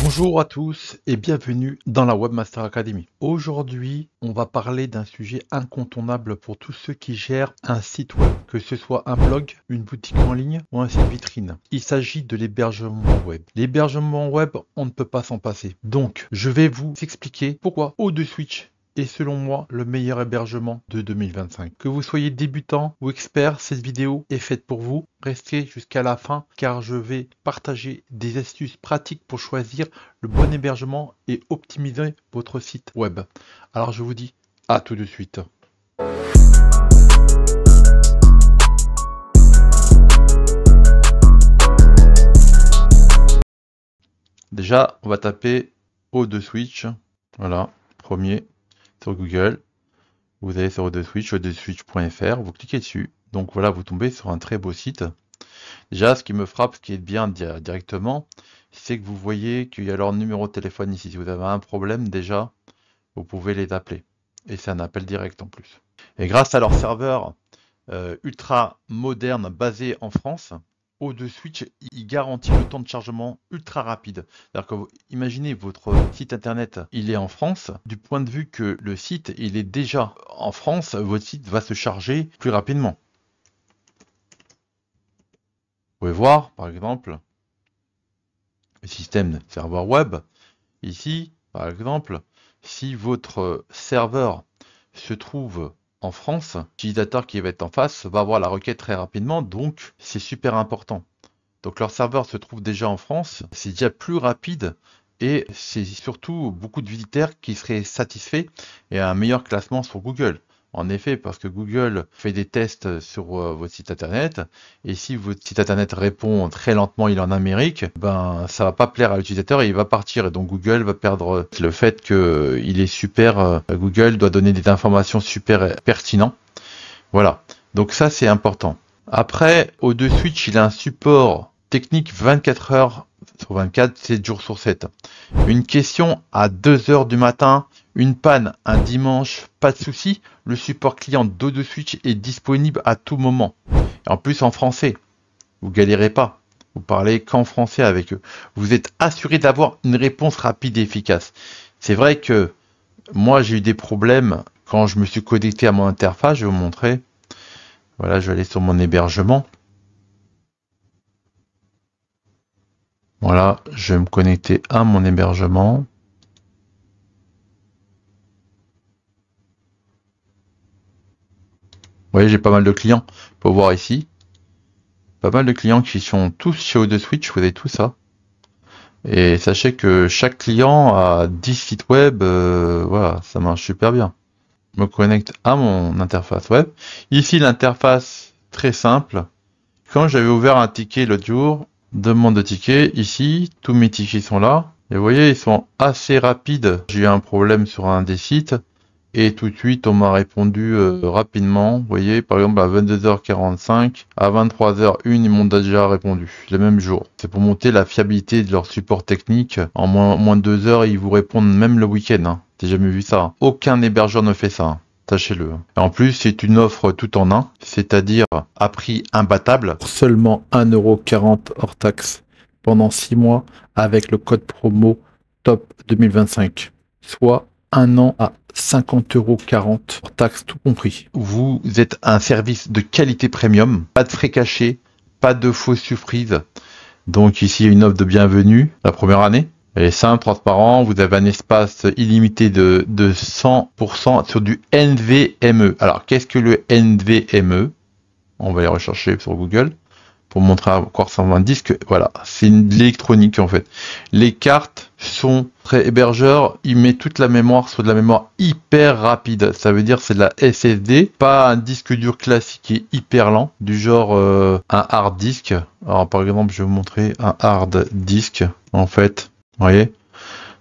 Bonjour à tous et bienvenue dans la Webmaster Academy. Aujourd'hui, on va parler d'un sujet incontournable pour tous ceux qui gèrent un site web, que ce soit un blog, une boutique en ligne ou un site vitrine. Il s'agit de l'hébergement web. L'hébergement web, on ne peut pas s'en passer. Donc, je vais vous expliquer pourquoi O2Switch est selon moi le meilleur hébergement de 2025. Que vous soyez débutant ou expert, cette vidéo est faite pour vous. Restez jusqu'à la fin car je vais partager des astuces pratiques pour choisir le bon hébergement et optimiser votre site web. Alors je vous dis à tout de suite. Déjà, on va taper O2Switch. Voilà, premier sur Google. Vous allez sur O2Switch, o2switch.fr, vous cliquez dessus. Donc voilà, vous tombez sur un très beau site. Déjà, ce qui me frappe, ce qui est bien directement, c'est que vous voyez qu'il y a leur numéro de téléphone ici. Si vous avez un problème, déjà, vous pouvez les appeler. Et c'est un appel direct en plus. Et grâce à leur serveur ultra moderne basé en France, O2Switch, il garantit le temps de chargement ultra rapide. C'est-à-dire que imaginez votre site internet, il est en France. Du point de vue que le site, il est déjà en France, votre site va se charger plus rapidement. Vous pouvez voir, par exemple, le système serveur web. Ici, par exemple, si votre serveur se trouve en France, l'utilisateur qui va être en face va avoir la requête très rapidement, donc c'est super important. Donc leur serveur se trouve déjà en France, c'est déjà plus rapide et c'est surtout beaucoup de visiteurs qui seraient satisfaits et un meilleur classement sur Google. En effet, parce que Google fait des tests sur votre site internet, et si votre site internet répond très lentement, il est en Amérique, ben ça va pas plaire à l'utilisateur et il va partir. Et donc Google va perdre le fait qu'il est super. Google doit donner des informations super pertinentes. Voilà. Donc ça c'est important. Après, O2Switch, il a un support technique 24 heures sur 24, 7 jours sur 7. Une question à 2 heures du matin, une panne un dimanche, pas de souci. Le support client d'O2Switch est disponible à tout moment. Et en plus en français, vous galérez pas. Vous parlez qu'en français avec eux. Vous êtes assuré d'avoir une réponse rapide et efficace. C'est vrai que moi j'ai eu des problèmes quand je me suis connecté à mon interface. Je vais vous montrer. Voilà, je vais aller sur mon hébergement. Voilà, je vais me connecter à mon hébergement. Vous voyez, j'ai pas mal de clients. Faut voir ici. Pas mal de clients qui sont tous chez O2Switch, vous avez tout ça. Et sachez que chaque client a 10 sites web. Voilà, ça marche super bien. Je me connecte à mon interface web. Ici, l'interface très simple. Quand j'avais ouvert un ticket l'autre jour, demande de ticket, ici, tous mes tickets sont là. Et vous voyez, ils sont assez rapides. J'ai eu un problème sur un des sites. Et tout de suite, on m'a répondu rapidement. Vous voyez, par exemple, à 22h45, à 23h01, ils m'ont déjà répondu, le même jour. C'est pour monter la fiabilité de leur support technique. En moins de 2 heures, ils vous répondent même le week-end. Hein. J'ai jamais vu ça. Aucun hébergeur ne fait ça. Hein. Sachez-le. Et en plus, c'est une offre tout en un, c'est-à-dire à prix imbattable. Pour seulement 1,40 € hors taxe pendant 6 mois avec le code promo TOP 2025. Soit un an à 50,40 € taxes tout compris. Vous êtes un service de qualité premium, pas de frais cachés, pas de fausses surprises. Donc ici, il y a une offre de bienvenue la première année. Elle est simple, transparent, vous avez un espace illimité de 100% sur du NVMe. Alors qu'est-ce que le NVMe? On va aller rechercher sur Google pour montrer à quoi ressemble un disque. Voilà, c'est de l'électronique en fait. Les cartes sont très hébergeurs, il met toute la mémoire sur de la mémoire hyper rapide. Ça veut dire c'est de la SSD, pas un disque dur classique qui est hyper lent, du genre un hard disk. Alors par exemple, je vais vous montrer un hard disk en fait. Vous voyez?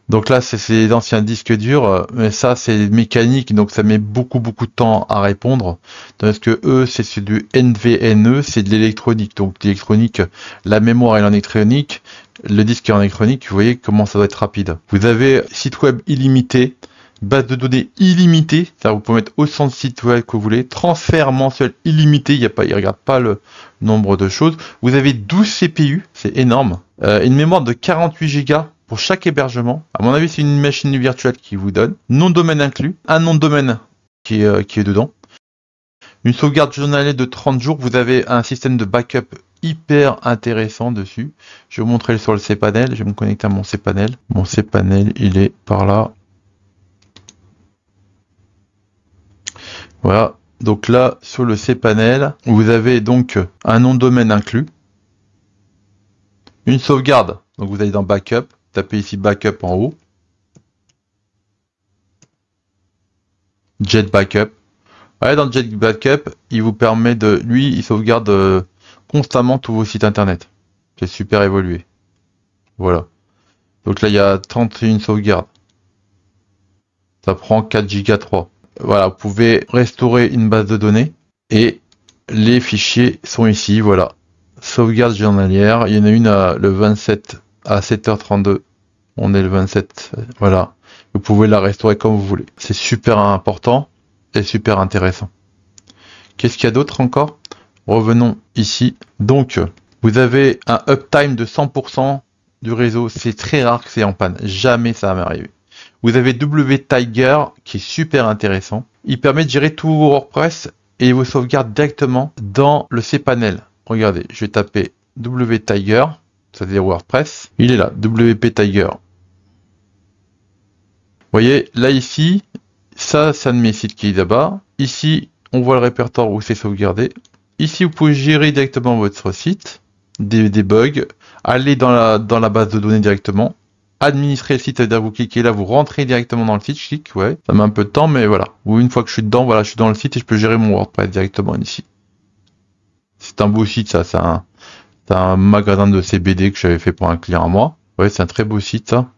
Donc là, c'est les anciens disques durs, mais ça, c'est mécanique, donc ça met beaucoup de temps à répondre. Tandis que eux, c'est du NVMe, c'est de l'électronique. Donc l'électronique, la mémoire est en électronique, le disque est en électronique, vous voyez comment ça doit être rapide. Vous avez site web illimité, base de données illimitée, c'est-à-dire vous pouvez mettre autant de sites web que vous voulez, transfert mensuel illimité, il ne regarde pas le nombre de choses. Vous avez 12 CPU, c'est énorme. Une mémoire de 48 Go pour chaque hébergement. À mon avis, c'est une machine virtuelle qui vous donne. Nom de domaine inclus. Un nom de domaine qui est dedans. Une sauvegarde journalière de 30 jours. Vous avez un système de backup hyper intéressant dessus. Je vais vous montrer sur le cPanel. Je vais me connecter à mon cPanel. Mon cPanel, il est par là. Voilà. Donc là, sur le cPanel, vous avez donc un nom de domaine inclus. Une sauvegarde. Donc vous allez dans Backup. Tapez ici Backup en haut. Jet Backup. Ouais, dans le Jet Backup, il vous permet de... Lui, il sauvegarde constamment tous vos sites internet. C'est super évolué. Voilà. Donc là, il y a 31 sauvegardes. Ça prend 4 Go 3. Voilà, vous pouvez restaurer une base de données. Et les fichiers sont ici, voilà. Sauvegarde journalière. Il y en a une le 27 à 7h32. On est le 27. Voilà. Vous pouvez la restaurer comme vous voulez. C'est super important et super intéressant. Qu'est-ce qu'il y a d'autre encore? Revenons ici. Donc, vous avez un uptime de 100% du réseau. C'est très rare que c'est en panne. Jamais ça va m'arriver. Vous avez WTiger qui est super intéressant. Il permet de gérer tout vos WordPress et vos sauvegardes directement dans le cPanel. Regardez, je vais taper WTiger, c'est-à-dire WordPress. Il est là, WP-Tiger. Vous voyez, là ici, ça c'est un de mes sites qui est là-bas. Ici, on voit le répertoire où c'est sauvegardé. Ici, vous pouvez gérer directement votre site, des bugs, aller dans la base de données directement, administrer le site, c'est-à-dire vous cliquez là, vous rentrez directement dans le site, je clique, ouais, ça met un peu de temps, mais voilà. Ou une fois que je suis dedans, voilà, je suis dans le site et je peux gérer mon WordPress directement ici. C'est un beau site, ça, c'est un magasin de CBD que j'avais fait pour un client à moi. Ouais, c'est un très beau site, ça.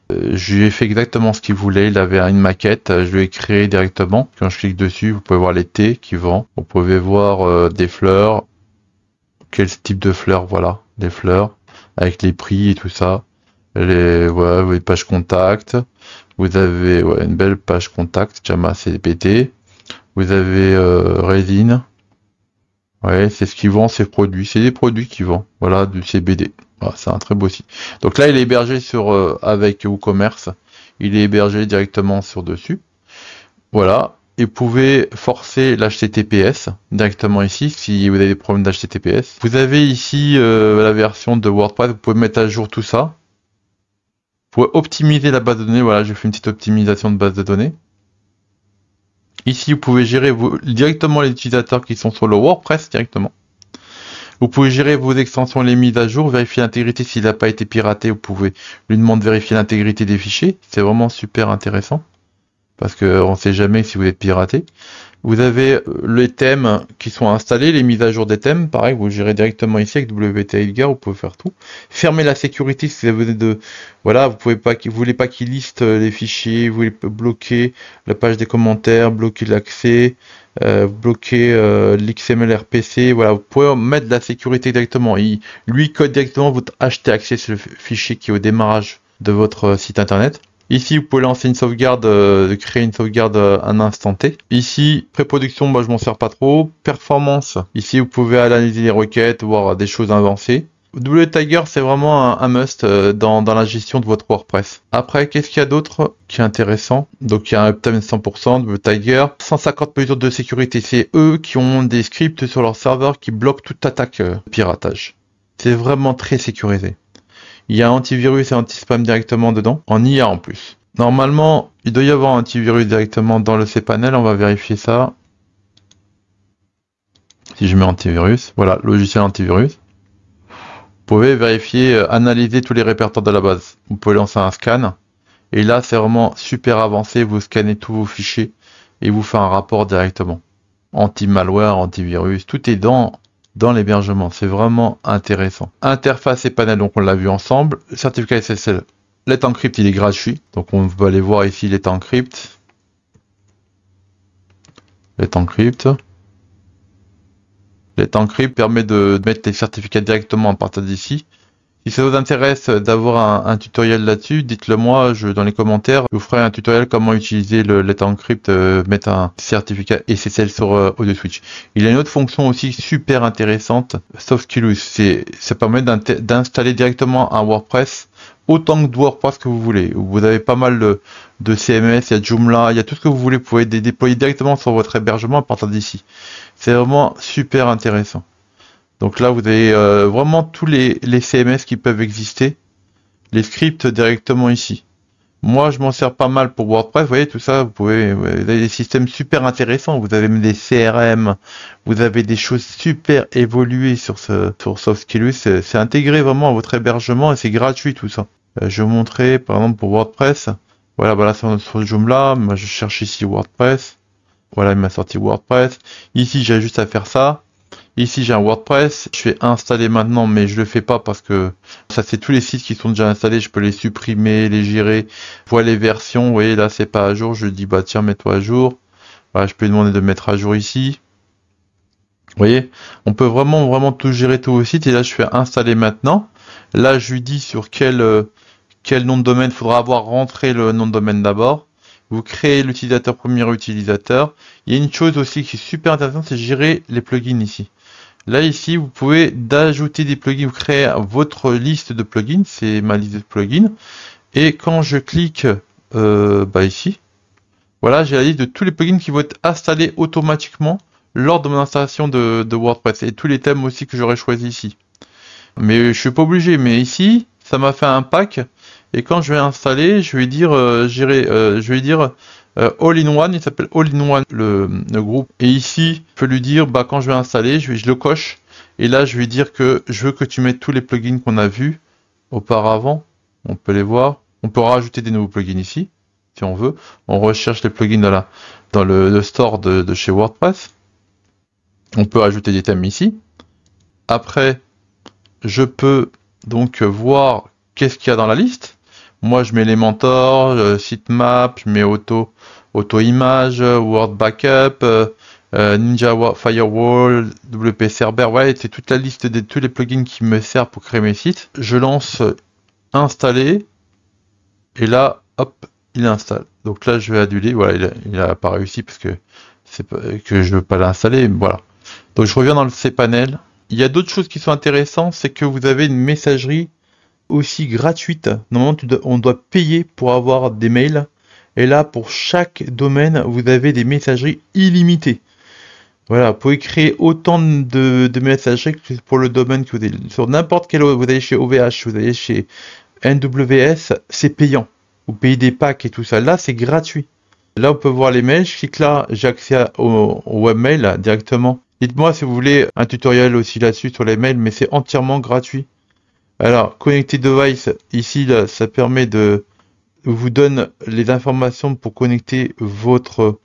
Je lui ai fait exactement ce qu'il voulait. Il avait une maquette, je lui ai créé directement. Quand je clique dessus, vous pouvez voir les thés qu'il vend. Vous pouvez voir des fleurs. Quel type de fleurs, voilà, des fleurs. Avec les prix et tout ça. Voilà, les pages contact. Vous avez une belle page contact, Jama CPT. Vous avez résine. Ouais, c'est ce qu'il vend, ces produits. C'est des produits qu'il vend. Voilà, du CBD. Voilà, c'est un très beau site. Donc là, il est hébergé sur avec WooCommerce. Il est hébergé directement sur dessus. Voilà. Et vous pouvez forcer l'HTTPS directement ici si vous avez des problèmes d'HTTPS. Vous avez ici la version de WordPress. Vous pouvez mettre à jour tout ça. Vous pouvez optimiser la base de données. Voilà, j'ai fait une petite optimisation de base de données. Ici, vous pouvez gérer directement les utilisateurs qui sont sur le WordPress directement. Vous pouvez gérer vos extensions et les mises à jour, vérifier l'intégrité s'il n'a pas été piraté. Vous pouvez lui demander de vérifier l'intégrité des fichiers. C'est vraiment super intéressant parce qu'on ne sait jamais si vous êtes piraté. Vous avez les thèmes qui sont installés, les mises à jour des thèmes. Pareil, vous gérez directement ici avec WT-Edgar, vous pouvez faire tout. Fermer la sécurité si vous avez voilà, vous voulez pas qu'il liste les fichiers, vous voulez bloquer la page des commentaires, bloquer l'accès, bloquer l'XML RPC. Voilà, vous pouvez mettre de la sécurité directement. Lui code directement votre HT-access sur le fichier qui est au démarrage de votre site internet. Ici, vous pouvez lancer une sauvegarde, créer une sauvegarde à un instant T. Ici, pré-production, moi je m'en sers pas trop. Performance, ici vous pouvez analyser les requêtes, voir des choses avancées. WTiger, c'est vraiment un must dans la gestion de votre WordPress. Après, qu'est-ce qu'il y a d'autre qui est intéressant? Donc il y a un uptime 100% de WTiger, 150 mesures de sécurité. C'est eux qui ont des scripts sur leur serveur qui bloquent toute attaque piratage. C'est vraiment très sécurisé. Il y a antivirus et anti-spam directement dedans, en IA en plus. Normalement, il doit y avoir un antivirus directement dans le cPanel, on va vérifier ça. Si je mets antivirus, voilà, logiciel antivirus. Vous pouvez vérifier, analyser tous les répertoires de la base. Vous pouvez lancer un scan. Et là, c'est vraiment super avancé, vous scannez tous vos fichiers et vous faites un rapport directement. Anti-malware, antivirus, tout est dans l'hébergement, c'est vraiment intéressant. Interface et panel, donc on l'a vu ensemble. Certificat SSL, Let Encrypt, il est gratuit. Donc on va aller voir ici Let Encrypt. Let Encrypt. Let Encrypt permet de mettre les certificats directement à partir d'ici. Si ça vous intéresse d'avoir un tutoriel là-dessus, dites-le moi dans les commentaires. Je vous ferai un tutoriel comment utiliser le Let Encrypt, mettre un certificat SSL sur AudioSwitch. Il y a une autre fonction aussi super intéressante, SoftSkillus. Ça permet d'installer directement un WordPress autant de WordPress que vous voulez. Vous avez pas mal de CMS, il y a Joomla, il y a tout ce que vous voulez. Vous pouvez les déployer directement sur votre hébergement à partir d'ici. C'est vraiment super intéressant. Donc là, vous avez vraiment tous les CMS qui peuvent exister, les scripts directement ici. Moi, je m'en sers pas mal pour WordPress. Vous voyez, tout ça, vous avez des systèmes super intéressants. Vous avez même des CRM, vous avez des choses super évoluées sur SoftSkillus. C'est intégré vraiment à votre hébergement et c'est gratuit tout ça. Je vais vous montrer, par exemple, pour WordPress. Voilà, sur Joomla. Moi, je cherche ici WordPress. Voilà, il m'a sorti WordPress. Ici, j'ai juste à faire ça. Ici, j'ai un WordPress. Je vais installer maintenant, mais je le fais pas parce que ça, c'est tous les sites qui sont déjà installés. Je peux les supprimer, les gérer. Voir les versions. Vous voyez, là, c'est pas à jour. Je dis, bah, tiens, mets-toi à jour. Voilà, je peux lui demander de mettre à jour ici. Vous voyez, on peut vraiment tout gérer tout au site. Et là, je fais installer maintenant. Là, je lui dis sur quel nom de domaine. Il faudra avoir rentré le nom de domaine d'abord. Vous créez l'utilisateur, premier utilisateur. Il y a une chose aussi qui est super intéressante, c'est gérer les plugins ici. Là, ici, vous pouvez d'ajouter des plugins, vous créez votre liste de plugins, c'est ma liste de plugins. Et quand je clique ici, voilà, j'ai la liste de tous les plugins qui vont être installés automatiquement lors de mon installation de WordPress. Et tous les thèmes aussi que j'aurais choisi ici. Mais je suis pas obligé, mais ici, ça m'a fait un pack. Et quand je vais installer, je vais dire, All-in-One, il s'appelle All-in-One le groupe. Et ici, je peux lui dire, bah quand je vais installer, je le coche. Et là, je vais dire que je veux que tu mettes tous les plugins qu'on a vus auparavant. On peut les voir. On peut rajouter des nouveaux plugins ici, si on veut. On recherche les plugins dans le store de chez WordPress. On peut ajouter des thèmes ici. Après, je peux donc voir qu'est-ce qu'il y a dans la liste. Moi, je mets Elementor, Sitemap, je mets Auto-Image, Word Backup, Ninja Firewall, WP Server. Ouais, c'est toute la liste de tous les plugins qui me servent pour créer mes sites. Je lance installer et là, hop, il installe. Donc là, je vais aduler. Voilà, il a pas réussi parce que je veux pas l'installer. Voilà. Donc je reviens dans le cPanel. Il y a d'autres choses qui sont intéressantes, c'est que vous avez une messagerie aussi gratuite. Normalement, on doit payer pour avoir des mails. Et là, pour chaque domaine, vous avez des messageries illimitées. Voilà, vous pouvez créer autant de messageries que pour le domaine que vous avez. Sur n'importe quel, vous allez chez OVH, vous allez chez NWS, c'est payant. Vous payez des packs et tout ça. Là, c'est gratuit. Là, on peut voir les mails. Je clique là, j'ai accès au webmail là, directement. Dites-moi si vous voulez un tutoriel aussi là-dessus sur les mails, mais c'est entièrement gratuit. Alors, Connected Device, ici, là, ça permet vous donne les informations pour connecter votre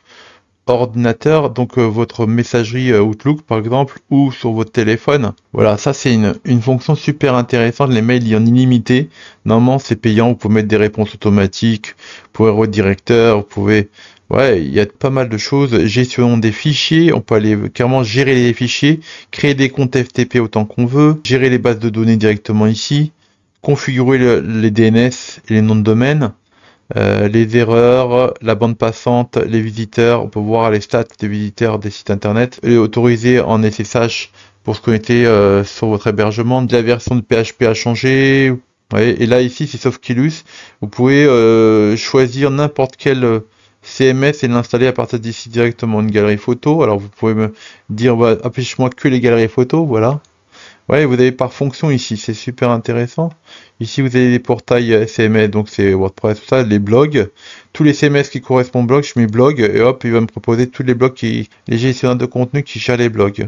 ordinateur, donc votre messagerie Outlook par exemple, ou sur votre téléphone. Voilà, ça c'est une fonction super intéressante. Les mails, il y en illimité. Normalement, c'est payant. Vous pouvez mettre des réponses automatiques, vous pouvez redirecteur, vous pouvez... Ouais, il y a pas mal de choses. Gestion des fichiers, on peut aller carrément gérer les fichiers, créer des comptes FTP autant qu'on veut, gérer les bases de données directement ici, configurer les DNS et les noms de domaine, les erreurs, la bande passante, les visiteurs, on peut voir les stats des visiteurs des sites internet, et autoriser en SSH pour se connecter sur votre hébergement, la version de PHP a changé. Ouais, et là ici c'est SoftSkillus, vous pouvez choisir n'importe quel CMS et l'installer à partir d'ici directement, une galerie photo. Alors vous pouvez me dire affiche-moi que les galeries photos, voilà. Ouais, vous avez par fonction ici, c'est super intéressant. Ici vous avez les portails CMS, donc c'est WordPress, tout ça, les blogs. Tous les CMS qui correspondent blog, je mets blog et hop, il va me proposer tous les blogs les gestionnaires de contenu qui gèrent les blogs.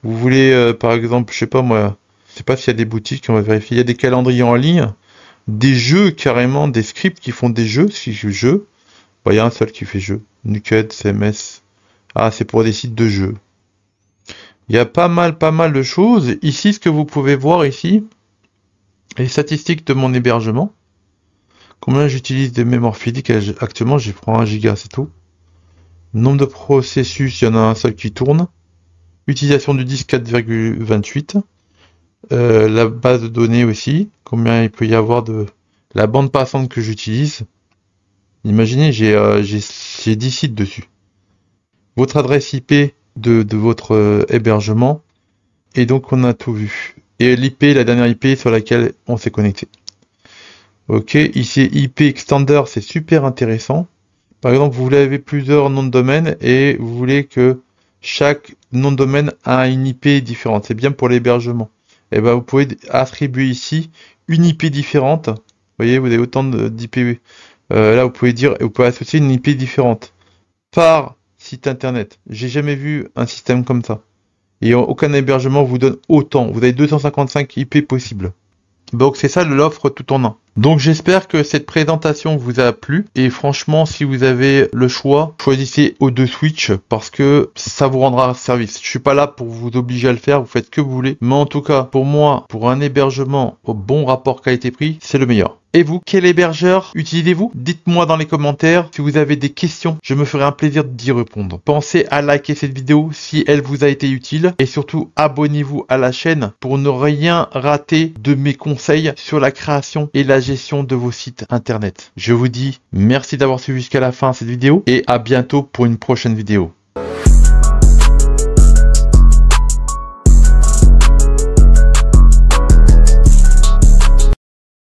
Vous voulez par exemple, je sais pas moi, je sais pas s'il y a des boutiques, on va vérifier, il y a des calendriers en ligne, des jeux carrément, des scripts qui font des jeux, jeux. Bah, il y a un seul qui fait jeu. Nuket, CMS. Ah, c'est pour des sites de jeux. Il y a pas mal de choses. Ici, ce que vous pouvez voir ici, les statistiques de mon hébergement. Combien j'utilise de mémoire physique actuellement, je prends 1 giga, c'est tout. Nombre de processus, il y en a un seul qui tourne. Utilisation du disque 4,28. La base de données aussi. Combien il peut y avoir de la bande passante que j'utilise. Imaginez, j'ai 10 sites dessus. Votre adresse IP de votre hébergement. Et donc, on a tout vu. Et l'IP, la dernière IP sur laquelle on s'est connecté. Ok, ici IP Extender, c'est super intéressant. Par exemple, vous avez plusieurs noms de domaine et vous voulez que chaque nom de domaine a une IP différente. C'est bien pour l'hébergement. Et ben, vous pouvez attribuer ici une IP différente. Vous voyez, vous avez autant d'IP. Là, vous pouvez dire, vous pouvez associer une IP différente par site internet. J'ai jamais vu un système comme ça. Et aucun hébergement vous donne autant. Vous avez 255 IP possibles. Donc c'est ça l'offre tout en un. Donc j'espère que cette présentation vous a plu et franchement si vous avez le choix, choisissez O2 Switch parce que ça vous rendra service. Je suis pas là pour vous obliger à le faire, vous faites ce que vous voulez. Mais en tout cas, pour moi, pour un hébergement au bon rapport qualité-prix, c'est le meilleur. Et vous, quel hébergeur utilisez-vous? Dites-moi dans les commentaires. Si vous avez des questions, je me ferai un plaisir d'y répondre. Pensez à liker cette vidéo si elle vous a été utile. Et surtout, abonnez-vous à la chaîne pour ne rien rater de mes conseils sur la création et la gestion de vos sites internet. Je vous dis merci d'avoir suivi jusqu'à la fin cette vidéo et à bientôt pour une prochaine vidéo.